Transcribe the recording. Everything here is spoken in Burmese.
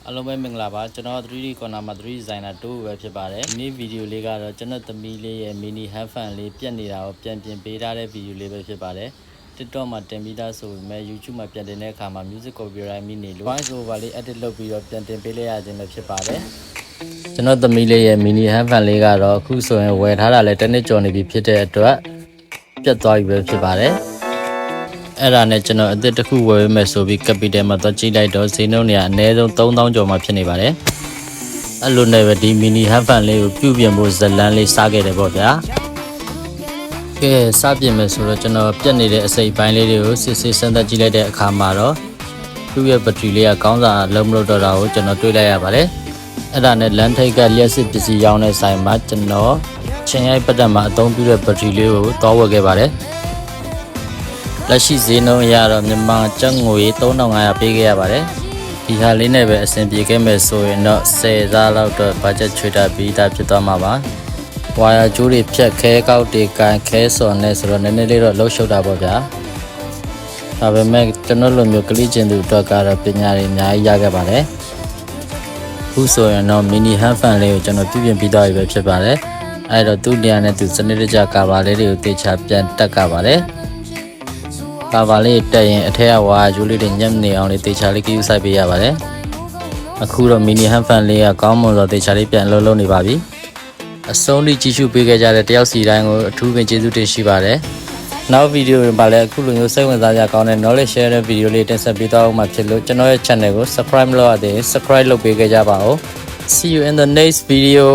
အားလုံးပဲမင်္ဂလာပါကျွန်တော် 3D corner မှာ 3D designer 2ပဲဖြစ်ပါတယ်ဒီနေ့ဗီဒီယိုလေးကတော့ကျွန်တော်သမီးလေးရဲ့ mini hand fan လေးပြတ်နေတာကိုပြန်ပြင်ပေးထားတဲ့ဗီဒီယိုလေးပဲဖြစ်ပါတယ် TikTok မှာတင်ပြီးသားဆိုပေမဲ့ YouTube မှာပြန်တင်တဲ့အခါမှာ music copyright မိနေလို့ voice over လေး edit လုပ်ပြီးတော့ပြန်တင်ပေးလိုက်ရခြင်းပဲဖြစ်ပါတယ်ကျွန်တော်သမီးလေးရဲ့ mini hand fan လေးကတော့အခုဆိုရင်ဝယ်ထားတာလဲတစ်နှစ်ကျော်နေပြီဖြစ်တဲ့အတွက်ပြတ်သွားပြီပဲဖြစ်ပါတယ်အဲ့ဒါနဲ့ကျွန်တော်အသစ်တစ်ခုဝယ်ပေးမယ်ဆိုပြီး capital မှာသွားကြည့်လိုက်တော့ဈေးနှုန်းတွေကအနည်းဆုံး3000ကျော်မှဖြစ်နေပါတယ်အဲ့လိုနဲ့ပဲဒီ mini hand fan လေးကိုပြုပြင်ဖို့ဇလန်းလေးစားခဲ့တယ်ပေါ့ဗျာကဲစပြင်မယ်ဆိုတော့ကျွန်တော်ပြတ်နေတဲ့အစိပ်ပိုင်းလေးတွေကိုစစ်စစ်စမ်းသပ်ကြည့်လိုက်တဲ့အခါမှာတော့သူ့ရဲ့ဘက်ထရီလေးကကောင်းစာလုံးမလို့တော့တာကိုကျွန်တော်တွေ့လိုက်ရပါတယ်အဲ့ဒါနဲ့လမ်းထိပ်ကလျှက်စစ်ပစ္စည်းရောင်းတဲ့ဆိုင်မှာကျွန်တော်ချင်းရိုက်ပတ်သက်မှာအသုံးပြုတဲ့ဘက်ထရီလေးကိုတောင်းဝယ်ခဲ့ပါတယ်လက်ရှိဈေးနှုန်းအရတော့မြန်မာကျပ်ငွေ3500ပေးခဲ့ရပါတယ်ဒီဟာလေးနဲ့ပဲအဆင်ပြေခဲ့မယ်ဆိုရင်တော့10စားလောက်တော့ဘတ်ဂျက်ချွေတာပြီးသားဖြစ်သွားမှာပါဝါယာကြိုးတွေဖြတ်ခဲကောက်တွေကန်ခဲစော်နဲ့ဆိုတော့နည်းနည်းလေးတော့လှုပ်ရှုပ်တာပေါ့ဗျာဒါပေမဲ့ကျွန်တော်လိုမျိုးကလေးကျင်သူအတွက်ကတော့ပညာတွေအများကြီးရခဲ့ပါတယ်ခုဆိုရင်တော့ mini hand fan လေးကိုကျွန်တော်ပြုပြင်ပြီးသွားပြီပဲဖြစ်ပါတယ်အဲ့တော့သူ့နေရာနဲ့သူစနစ်တကျကာဗာလေးတွေကိုတေချာပြန်တက်ကပါတယ်ကာဗာလေးတက်ရင်အထက်ကဝါဂျိုးလေးတွေညက်နေအောင်လေးတေချာလေးကြည့်ဆိုင်ပေးရပါတယ်အခုတော့ mini hand fan လေးကကောင်းမွန်တော့တေချာလေးပြန်လုံးနေပါပြီအဆုံးထိကြည့်ရှုပေးခဲ့ကြတဲ့တယောက်စီတိုင်းကိုအထူးပင်ကျေးဇူးတင်ရှိပါတယ်နောက်ဗီဒီယိုတွေမှာလည်းအခုလိုမျိုးစိတ်ဝင်စားကြကောင်းတဲ့ knowledge share တဲ့ဗီဒီယိုလေးတင်ဆက်ပေးသွားအောင်မှာဖြစ်လို့ကျွန်တော်ရဲ့ channel ကို subscribe လုပ်ရသေးရင် subscribe လုပ်ပေးခဲ့ကြပါဦး See you in the next video